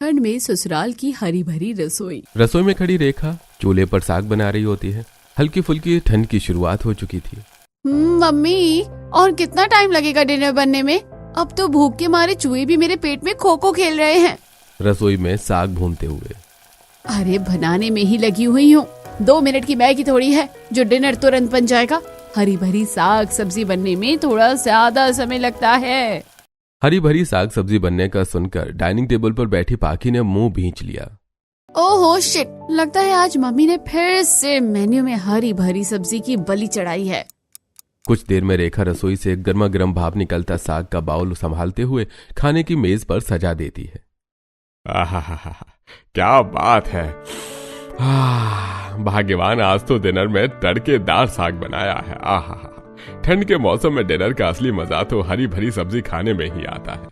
ठंड में ससुराल की हरी भरी रसोई। रसोई में खड़ी रेखा चूल्हे पर साग बना रही होती है। हल्की फुल्की ठंड की शुरुआत हो चुकी थी। मम्मी, और कितना टाइम लगेगा डिनर बनने में? अब तो भूख के मारे चूहे भी मेरे पेट में खो खो खेल रहे हैं। रसोई में साग भूनते हुए। अरे बनाने में ही लगी हुई हूँ, 2 मिनट की मैगी थोड़ी है जो डिनर तुरंत बन जाएगा। हरी भरी साग सब्जी बनने में थोड़ा ज्यादा समय लगता है। हरी भरी साग सब्जी बनने का सुनकर डाइनिंग टेबल पर बैठी पाखी ने मुंह भींच लिया। ओहो शिट, लगता है आज मम्मी ने फिर से मेन्यू में हरी भरी सब्जी की बलि चढ़ाई है। कुछ देर में रेखा रसोई से गर्मा गर्म भाप निकलता साग का बाउल संभालते हुए खाने की मेज पर सजा देती है। आहा, क्या बात है। भाग्यवान, आज तो डिनर में तड़केदार साग बनाया है। आहा, ठंड के मौसम में डिनर का असली मजा तो हरी भरी सब्जी खाने में ही आता है।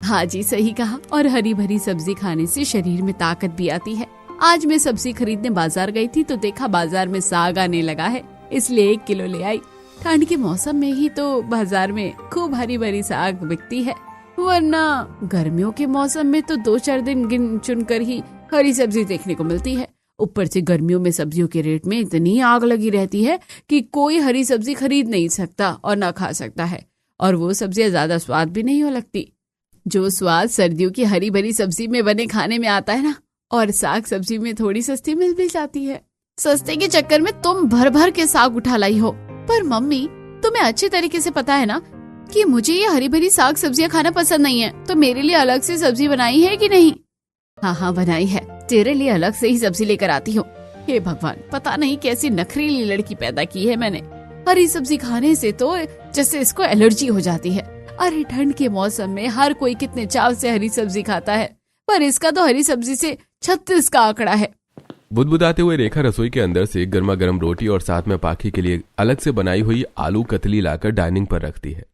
हाँ जी, सही कहा। और हरी भरी सब्जी खाने से शरीर में ताकत भी आती है। आज मैं सब्जी खरीदने बाजार गई थी तो देखा बाजार में साग आने लगा है, इसलिए 1 किलो ले आई। ठंड के मौसम में ही तो बाजार में खूब हरी भरी साग बिकती है, वरना गर्मियों के मौसम में तो 2-4 दिन गिन चुन कर ही हरी सब्जी देखने को मिलती है। ऊपर से गर्मियों में सब्जियों के रेट में इतनी आग लगी रहती है कि कोई हरी सब्जी खरीद नहीं सकता और ना खा सकता है, और वो सब्जियां ज्यादा स्वाद भी नहीं हो लगती। जो स्वाद सर्दियों की हरी भरी सब्जी में बने खाने में आता है ना, और साग सब्जी में थोड़ी सस्ती मिल भी जाती है। सस्ते के चक्कर में तुम भर भर के साग उठा लाई हो। पर मम्मी, तुम्हें अच्छे तरीके से पता है ना कि मुझे ये हरी भरी साग सब्जियां खाना पसंद नहीं है, तो मेरे लिए अलग से सब्जी बनाई है कि नहीं? हाँ बनाई है, तेरे लिए अलग से ही सब्जी लेकर आती हूँ। हे भगवान, पता नहीं कैसी नखरीली लड़की पैदा की है मैंने। हरी सब्जी खाने से तो जैसे इसको एलर्जी हो जाती है। अरे ठंड के मौसम में हर कोई कितने चाव से हरी सब्जी खाता है, पर इसका तो हरी सब्जी से 36 का आंकड़ा है। बुदबुदाते हुए रेखा रसोई के अंदर से गर्मा गर्म रोटी और साथ में पाखी के लिए अलग से बनाई हुई आलू कतली लाकर डाइनिंग पर रखती है।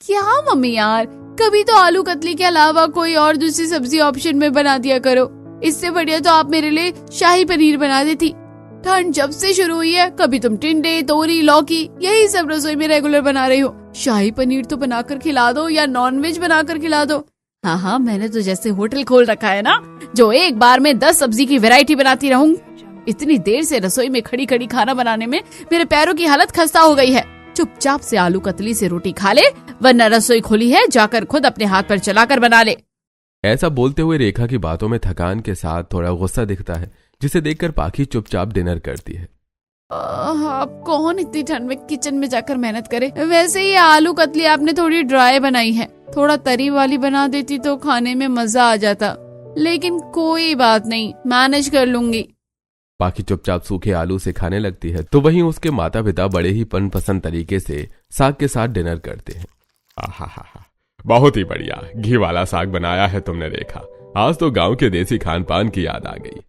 क्या मम्मी यार, कभी तो आलू कतली के अलावा कोई और दूसरी सब्जी ऑप्शन में बना दिया करो। इससे बढ़िया तो आप मेरे लिए शाही पनीर बना देती। ठंड जब से शुरू हुई है, कभी तुम टिंडे, तोरी, लौकी यही सब रसोई में रेगुलर बना रही हो। शाही पनीर तो बनाकर खिला दो या नॉनवेज बनाकर खिला दो। हाँ, मैंने तो जैसे होटल खोल रखा है ना, जो एक बार में 10 सब्जी की वैरायटी बनाती रहूं। इतनी देर से रसोई में खड़ी खड़ी खाना बनाने में मेरे पैरों की हालत खस्ता हो गई है। चुपचाप से आलू कतली से रोटी खा ले, वरना रसोई खुली है, जाकर खुद अपने हाथ पर चलाकर बना ले। ऐसा बोलते हुए रेखा की बातों में थकान के साथ थोड़ा गुस्सा दिखता है, जिसे देखकर पाखी चुपचाप डिनर करती है। आप कौन इतनी ठंड में किचन में जाकर मेहनत करे। वैसे ही आलू कतली आपने थोड़ी ड्राई बनाई है, थोड़ा तरी वाली बना देती तो खाने में मजा आ जाता, लेकिन कोई बात नहीं, मैनेज कर लूंगी। पाखी चुपचाप सूखे आलू से खाने लगती है तो वहीं उसके माता पिता बड़े ही पसंद तरीके से साग के साथ डिनर करते हैं। आहा, बहुत ही बढ़िया घी वाला साग बनाया है तुमने रेखा। आज तो गांव के देसी खान पान की याद आ गई।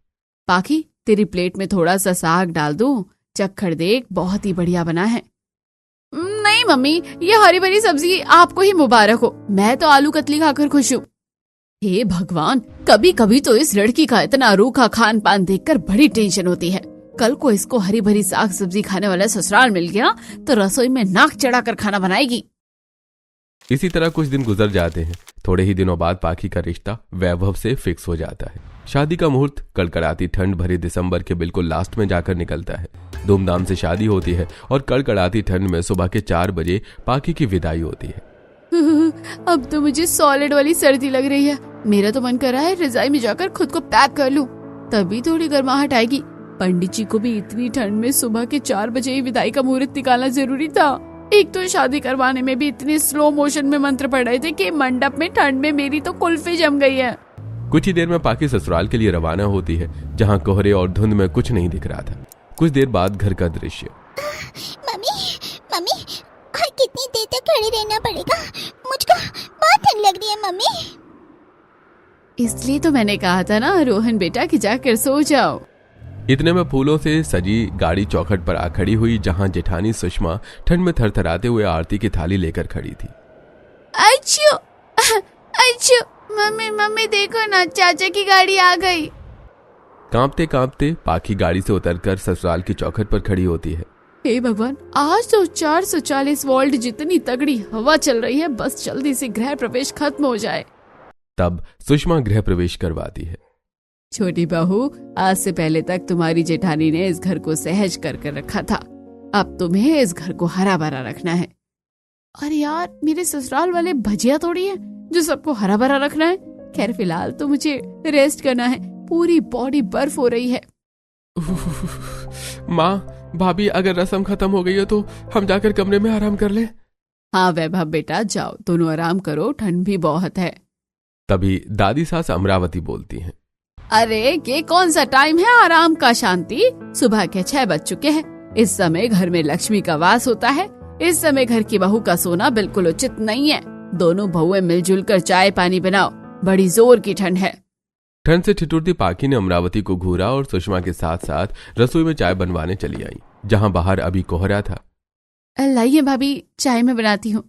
पाखी, तेरी प्लेट में थोड़ा सा साग डाल दूं? चक्कर देख, बहुत ही बढ़िया बना है। नहीं मम्मी, ये हरी भरी सब्जी आपको ही मुबारक हो, मैं तो आलू कतली खाकर खुश हूँ। हे भगवान, कभी कभी तो इस लड़की का इतना रूखा खान पान देखकर बड़ी टेंशन होती है। कल को इसको हरी भरी साग सब्जी खाने वाला ससुराल मिल गया तो रसोई में नाक चढ़ाकर खाना बनाएगी। इसी तरह कुछ दिन गुजर जाते हैं। थोड़े ही दिनों बाद पाखी का रिश्ता वैभव से फिक्स हो जाता है। शादी का मुहूर्त कड़कड़ाती ठंड भरी दिसंबर के बिल्कुल लास्ट में जाकर निकलता है। धूमधाम से शादी होती है और कड़कड़ाती ठंड में सुबह के 4 बजे पाखी की विदाई होती है। अब तो मुझे सॉलिड वाली सर्दी लग रही है। मेरा तो मन कर रहा है रजाई में जाकर खुद को पैक कर लूं, तभी थोड़ी गर्माहट आएगी। पंडित जी को भी इतनी ठंड में सुबह के 4 बजे ही विदाई का मुहूर्त निकालना जरूरी था। एक तो शादी करवाने में भी इतने स्लो मोशन में मंत्र पढ़ रहे थे कि मंडप में ठंड में मेरी तो कुल्फी जम गई है। कुछ ही देर में पाखी ससुराल के लिए रवाना होती है, जहाँ कोहरे और धुंध में कुछ नहीं दिख रहा था। कुछ देर बाद घर का दृश्य। मम्मी, और कितनी देर तक खड़े रहना पड़ेगा? मुझको बहुत ठंड लग रही है मम्मी। इसलिए तो मैंने कहा था ना रोहन बेटा कि जाकर सो जाओ। इतने में फूलों से सजी गाड़ी चौखट पर आ खड़ी हुई, जहां जेठानी सुषमा ठंड में थरथराते हुए आरती की थाली लेकर खड़ी थी। अच्छू, मम्मी देखो ना, चाचा की गाड़ी आ गई। कांपते कांपते पाखी गाड़ी से उतरकर ससुराल की चौखट पर खड़ी होती है। हे भगवान, आज तो 440 वोल्ट जितनी तगड़ी हवा चल रही है, बस जल्दी से गृह प्रवेश खत्म हो जाए। तब सुषमा गृह प्रवेश करवाती है। छोटी बहू, आज से पहले तक तुम्हारी जेठानी ने इस घर को सहज कर रखा था, अब तुम्हें इस घर को हरा भरा रखना है। अरे यार, मेरे ससुराल वाले भजिया थोड़ी है जो सबको हरा भरा रखना है। खैर फिलहाल तो मुझे रेस्ट करना है, पूरी बॉडी बर्फ हो रही है। माँ, भाभी, अगर रस्म खत्म हो गई है तो हम जाकर कमरे में आराम कर लें। हाँ वैभव बेटा, जाओ दोनों आराम करो, ठंड भी बहुत है। तभी दादी सास अमरावती बोलती हैं। अरे ये कौन सा टाइम है आराम का शांति? सुबह के 6 बज चुके हैं। इस समय घर में लक्ष्मी का वास होता है। इस समय घर की बहू का सोना बिल्कुल उचित नहीं है। दोनों बहुएं मिलजुल कर चाय पानी बनाओ, बड़ी जोर की ठंड है। ठंड से ठिठुरती पाकी ने अमरावती को घूरा और सुषमा के साथ साथ रसोई में चाय बनवाने चली आई, जहां बाहर अभी कोहरा था। लाइए भाभी, चाय में बनाती हूँ।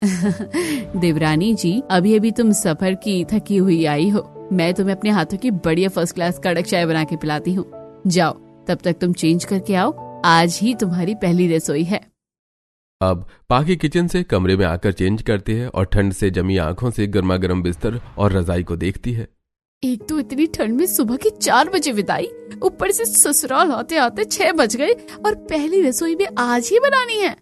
देवरानी जी, अभी अभी तुम सफर की थकी हुई आई हो, मैं तुम्हें अपने हाथों की बढ़िया फर्स्ट क्लास कड़क चाय बना के पिलाती हूँ। जाओ, तब तक तुम चेंज करके आओ, आज ही तुम्हारी पहली रसोई है। अब पाकी किचन से कमरे में आकर चेंज करती है और ठंड से जमी आंखों से गर्मा गर्म बिस्तर और रजाई को देखती है। एक तो इतनी ठंड में सुबह के 4 बजे बिताई, ऊपर से ससुराल आते आते 6 बज गए और पहली रसोई भी आज ही बनानी है।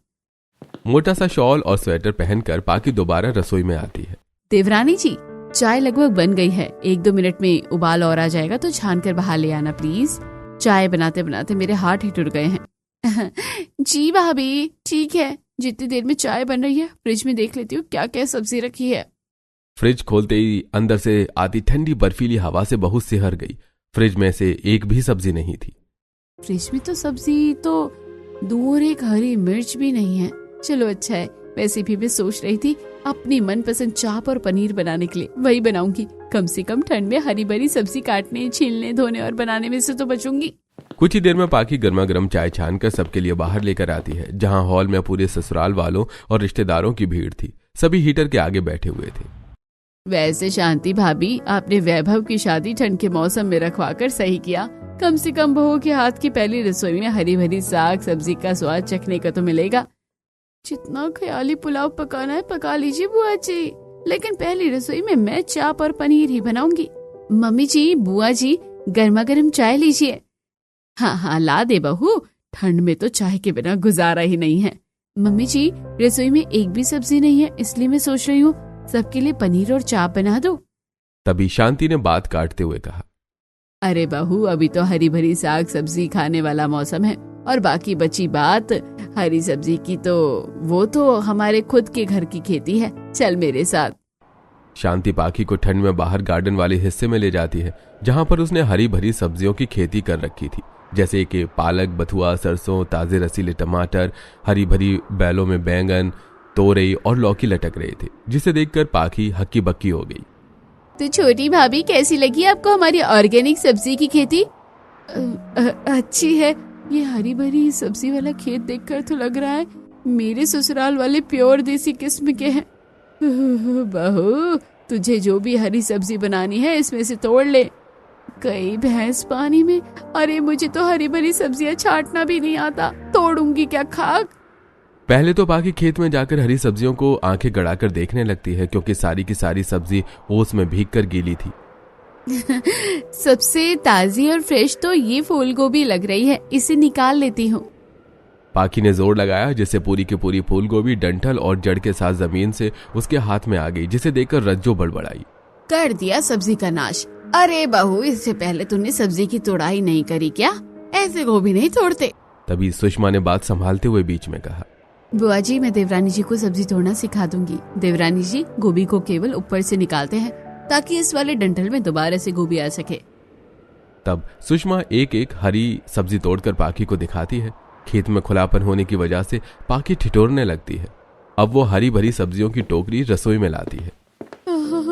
मोटा सा शॉल और स्वेटर पहनकर पाकी दोबारा रसोई में आती है। देवरानी जी, चाय लगभग बन गई है, 1-2 मिनट में उबाल और आ जाएगा तो छान कर बाहर ले आना प्लीज। चाय बनाते बनाते मेरे हाथ ही टूट गए हैं। जी भाभी, ठीक है, जितनी देर में चाय बन रही है फ्रिज में देख लेती हूँ क्या क्या सब्जी रखी है। फ्रिज खोलते ही अंदर से आती ठंडी बर्फीली हवा से बहुत सिहर गई। फ्रिज में से एक भी सब्जी नहीं थी। फ्रिज में तो सब्जी तो दूर एक हरी मिर्च भी नहीं है। चलो अच्छा है, वैसे भी मैं सोच रही थी अपनी मनपसंद चाप और पनीर बनाने के लिए वही बनाऊंगी। कम से कम ठंड में हरी भरी सब्जी काटने, छीलने, धोने और बनाने में से तो बचूंगी। कुछ ही देर में पाकी गर्मा गर्म चाय छानकर सबके लिए बाहर लेकर आती है, जहां हॉल में पूरे ससुराल वालों और रिश्तेदारों की भीड़ थी। सभी हीटर के आगे बैठे हुए थे। वैसे शांति भाभी, आपने वैभव की शादी ठंड के मौसम में रखवाकर सही किया। कम से कम बहू के हाथ की पहली रसोई में हरी भरी साग सब्जी का स्वाद चखने का तो मिलेगा। जितना ख्याली पुलाव पकाना है पका लीजिए बुआ जी, लेकिन पहली रसोई में मैं चाप और पनीर ही बनाऊंगी। मम्मी जी, बुआ जी, गर्मा गर्म चाय लीजिए। हाँ हाँ, ला दे बहू, ठंड में तो चाय के बिना गुजारा ही नहीं है। मम्मी जी, रसोई में एक भी सब्जी नहीं है, इसलिए मैं सोच रही हूँ सबके लिए पनीर और चाप बना दो। तभी शांति ने बात काटते हुए कहा। अरे बहू, अभी तो हरी भरी साग सब्जी खाने वाला मौसम है, और बाकी बची बात हरी सब्जी की तो वो तो हमारे खुद के घर की खेती है। चल मेरे साथ। शांति पाकी को ठंड में बाहर गार्डन वाले हिस्से में ले जाती है, जहां पर उसने हरी भरी सब्जियों की खेती कर रखी थी, जैसे कि पालक, बथुआ, सरसों, ताजे रसीले टमाटर, हरी भरी बैलों में बैंगन, तोरई और लौकी लटक रहे थे, जिसे देखकर पाकी हक्की बक्की हो गई। तो छोटी भाभी, कैसी लगी आपको हमारी ऑर्गेनिक सब्जी की खेती? अच्छी है। ये हरी भरी सब्जी वाला खेत देखकर तो लग रहा है मेरे ससुराल वाले प्योर देसी किस्म के हैं। बहू, तुझे जो भी हरी सब्जी बनानी है इसमें से तोड़ ले। कई भैंस पानी में। अरे मुझे तो हरी भरी सब्जियां छांटना भी नहीं आता, तोड़ूंगी क्या खाक। पहले तो पाकी खेत में जाकर हरी सब्जियों को आंखें गड़ाकर देखने लगती है, क्योंकि सारी की सारी सब्जी ओस में भीगकर गीली थी। सबसे ताजी और फ्रेश तो ये फूल गोभी लग रही है, इसे निकाल लेती हूँ। पाकी ने जोर लगाया, जिससे पूरी की पूरी फूल गोभी डंठल और जड़ के साथ जमीन से उसके हाथ में आ गई, जिसे देखकर रज्जो बड़बड़ाई। कर दिया सब्जी का नाश। अरे बहू, इससे पहले तूने सब्जी की तोड़ाई नहीं करी क्या? ऐसे गोभी नहीं तोड़ते। तभी सुषमा ने बात संभालते हुए बीच में कहा। बुआ जी, मैं देवरानी जी को सब्जी तोड़ना सिखा दूंगी। देवरानी जी, गोभी को केवल ऊपर से निकालते हैं ताकि इस वाले डंठल में दोबारा से गोभी आ सके। तब सुषमा एक एक हरी सब्जी तोड़कर पाकी को दिखाती है। खेत में खुलापन होने की वजह से पाकी ठिठुरने लगती है। अब वो हरी भरी सब्जियों की टोकरी रसोई में लाती है।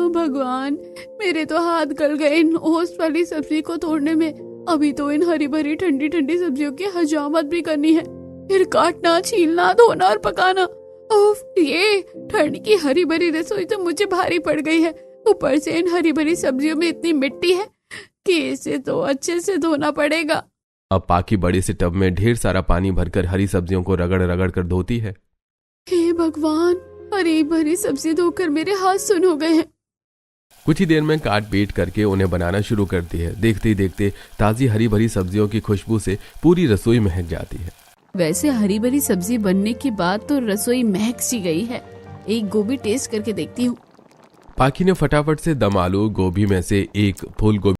भगवान, मेरे तो हाथ गल गए इन ओस वाली सब्जी को तोड़ने में। अभी तो इन हरी भरी ठंडी ठंडी सब्जियों की हजामत भी करनी है, फिर काटना, छीलना, धोना और पकाना। उफ, ये ठंड की हरी भरी रसोई तो मुझे भारी पड़ गई है। ऊपर से इन हरी भरी सब्जियों में इतनी मिट्टी है कि इसे तो अच्छे से धोना पड़ेगा। अब पाकी बड़े से टब में ढेर सारा पानी भरकर हरी सब्जियों को रगड़ रगड़ कर धोती है। हे भगवान, हरी भरी सब्जी धोकर मेरे हाथ सुन हो गए हैं। कुछ ही देर में काट पीट करके उन्हें बनाना शुरू करती है। देखते ही देखते ताजी हरी भरी सब्जियों की खुशबू से पूरी रसोई महक जाती है। वैसे हरी भरी सब्जी बनने के बाद तो रसोई महक सी गई है। एक गोभी टेस्ट करके देखती हूँ। पाखी ने फटाफट से दम आलू गोभी में से एक फूल गोभी